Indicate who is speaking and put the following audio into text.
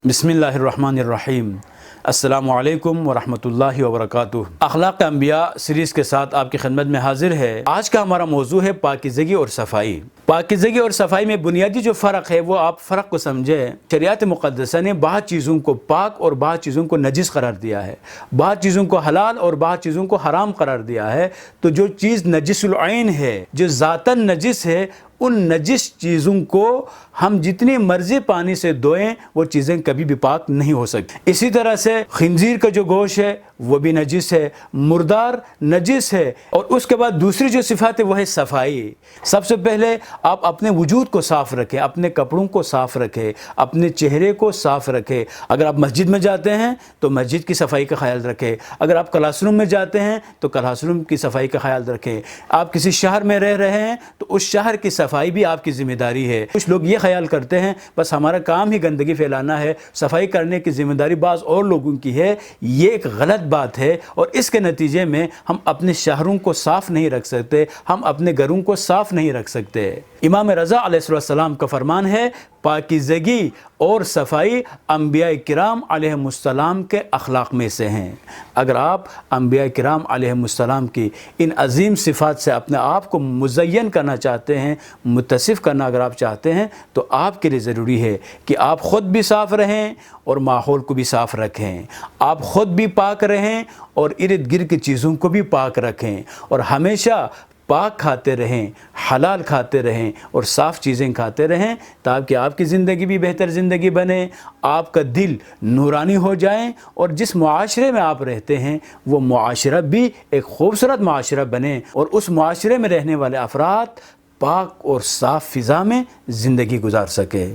Speaker 1: बिस्मिल्लाहिर्रहमानिर्रहीम। अस्सलामु अलैकुम वरहमतुल्लाहि वबरकातुहू। अखलाक़ अंबिया सीरीज़ के साथ आपकी खिदमत में हाजिर है। आज का हमारा मौजू है पाकीज़गी और सफ़ाई। पाकीज़गी और सफ़ाई में बुनियादी जो फ़र्क है वो आप फ़र्क को समझें। शरीयत मुक़द्दसा ने बाद चीज़ों को पाक और बाद चीज़ों को नजिस करार दिया है, बाद चीज़ों को हलाल और बाद चीज़ों को हराम करार दिया है। तो जो चीज़ नजिसुल ऐन है, जो ज़ातन नजिस है, उन नजिस चीज़ों को हम जितनी मर्ज़ी पानी से धोएं वो चीज़ें कभी भी पाक नहीं हो सकती। इसी तरह से खिंजीर का जो गोश्त है वो भी नजिस है, मुर्दार नजिस है। और उसके बाद दूसरी जो सिफात है वो है सफाई। सबसे पहले आप अपने वजूद को साफ़ रखें, अपने कपड़ों को साफ़ रखें, अपने चेहरे को साफ़ रखें। अगर आप मस्जिद में जाते हैं तो मस्जिद की सफाई का ख्याल रखें। अगर आप क्लासरूम में जाते हैं तो क्लासरूम की सफाई का ख्याल रखें। आप किसी शहर में रह रहे हैं तो उस शहर की सफाई भी आपकी ज़िम्मेदारी है। कुछ लोग ये ख्याल करते हैं बस हमारा काम ही गंदगी फैलाना है, सफाई करने की ज़िम्मेदारी बाज़ और लोगों की है। ये एक गलत बात है और इसके नतीजे में हम अपने शहरों को साफ़ नहीं रख सकते, हम अपने घरों को साफ़ नहीं रख सकते। इमाम रज़ा अलैहिस्सलाम का फरमान है, पाकीज़गी और सफ़ाई अंबिया किराम अलैहिमुस्सलाम के अखलाक में से हैं। अगर आप अंबिया किराम अलैहिमुस्सलाम की इन अजीम सिफ़ात से अपने आप को मुज़य्यन करना चाहते हैं, मुत्तसिफ़ करना अगर आप चाहते हैं, तो आपके लिए ज़रूरी है कि आप ख़ुद भी साफ़ रहें और माहौल को भी साफ़ रखें। आप ख़ुद भी पाक रहें और इर्द गिर्द की चीज़ों को भी पाक रखें और हमेशा पाक खाते रहें, हलाल खाते रहें और साफ़ चीज़ें खाते रहें, ताकि आपकी ज़िंदगी भी बेहतर ज़िंदगी बने, आपका दिल नूरानी हो जाए और जिस मुआशरे में आप रहते हैं वो मुआशरा भी एक खूबसूरत मुआशरा बने और उस मुआशरे में रहने वाले अफराद पाक और साफ़ फ़िज़ा में ज़िंदगी गुजार सके।